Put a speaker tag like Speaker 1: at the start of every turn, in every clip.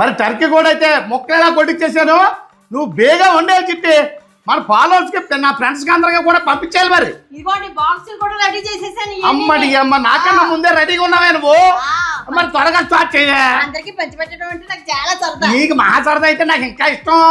Speaker 1: మరి టర్కీ కూడా అయితే ముక్కలు ఎలా కొట్టించేసాను. నువ్వు బేగా వండేది చిట్టి మన ఫాలోవర్స్ కి నా ఫ్రెండ్స్ కి అందరికీ కూడా పంపించాలి. మరి
Speaker 2: ఇదిగోండి బాక్సులు కూడా రెడీ చేసేసాను.
Speaker 1: అమ్మడి అమ్మ నాకన్నా ముందే రెడీగా ఉన్నావే నువ్వు. మరి త్వరగా స్టార్ట్ చేయ.
Speaker 2: అందరికి పంచిపెట్టడం అంటే నాకు చాలా సరదా.
Speaker 1: నీకు మహా సరదా అయితే నాకు ఇంకా ఇష్టం.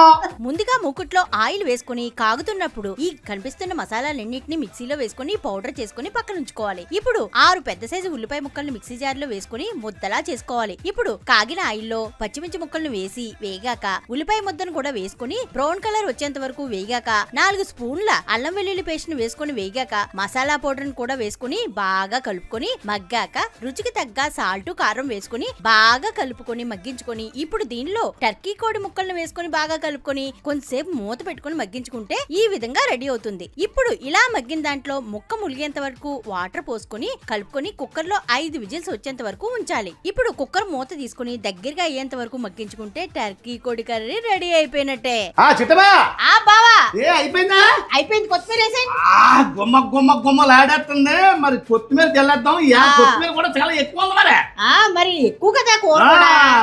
Speaker 3: ముందుగా మూకుట్లో ఆయిల్ వేసుకుని కాగుతున్నప్పుడు ఈ కనిపిస్తున్న మసాలాలన్నింటినీ మిక్సీలో వేసుకుని పౌడర్ చేసుకుని పక్కన ఉంచుకోవాలి. ఇప్పుడు 6 పెద్ద సైజు ఉల్లిపాయ ముక్కల్ని మిక్సీ జార్ లో వేసుకుని ముద్దలా చేసుకోవాలి. ఇప్పుడు కాగిన ఆయిల్లో పచ్చిమిర్చి ముక్కలను వేసి వేగాక ఉల్లిపాయ ముద్దను కూడా వేసుకుని బ్రౌన్ కలర్ వచ్చేంత వరకు వేగాక 4 స్పూన్ల అల్లం వెల్లుల్లి పేస్ట్ ను వేసుకుని వేగాక మసాలా పౌడర్ ను కూడా వేసుకుని బాగా కలుపుకొని మగ్గాక రుచికి తగ్గ సాల్ట్ కారం వేసుకుని బాగా కలుపుకొని మగ్గించుకొని ఇప్పుడు దీనిలో టర్కీ కోడి ముక్కలను వేసుకుని బాగా కలుపుకొని కొంతసేపు మూత పెట్టుకుని మగ్గించుకుంటే ఈ విధంగా రెడీ అవుతుంది. ఇప్పుడు ఇలా మగ్గిన దాంట్లో ముక్క ములిగేంత వరకు వాటర్ పోసుకొని కలుపుకొని కుక్కర్ లో 5 విజిల్స్ వచ్చేంత వరకు ఉంచాలి. ఇప్పుడు కుక్కర్ మూత తీసుకుని దగ్గరగా అయ్యేంత వరకు మగ్గించుకుంటే టర్కీ కోడి కర్రీ రెడీ అయిపోయినట్టే.
Speaker 2: ఆ బావా
Speaker 1: అయిపోయిందా?
Speaker 2: అయిపోయింది. కొత్తిమీర వేసేయండి.
Speaker 1: గుమ్మలాడేస్తుంది. మరి కొత్తిమీర తెల్లేద్దాం. కొత్తిమీర కూడా చాలా ఎక్కువ ఉంది.
Speaker 2: మరి ఎక్కువ కదా కూర.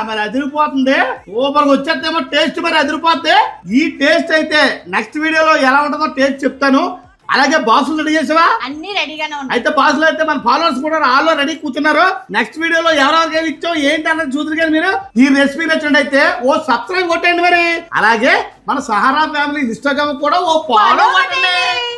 Speaker 1: మరి అదిరిపోతుంది. సూపర్ గా వచ్చేద్దేమో టేస్ట్. మరి అదిరిపోద్ది. ఈ టేస్ట్ అయితే నెక్స్ట్ వీడియోలో ఎలా ఉంటుందో టేస్ట్ చెప్తాను. అలాగే బాక్సులు రెడీ చేసావా?
Speaker 2: అన్ని రెడీగానే ఉన్నాయి.
Speaker 1: అయితే బాక్సులు అయితే మన ఫాలోవర్స్ కూడా ఆల్లో రెడీ కూర్చున్నారు. నెక్స్ట్ వీడియోలో ఎవరెవరికి ఇచ్చాం ఏంటి అన్నది చూద్దరు కానీ మీరు ఈ రెసిపీ నచ్చండి అయితే ఓ సబ్స్క్రైబ్ కొట్టండి. మరి అలాగే మన సహారా ఫ్యామిలీ ఇన్స్టాగ్రామ్ కూడా ఓ ఫాలో కొట్టండి.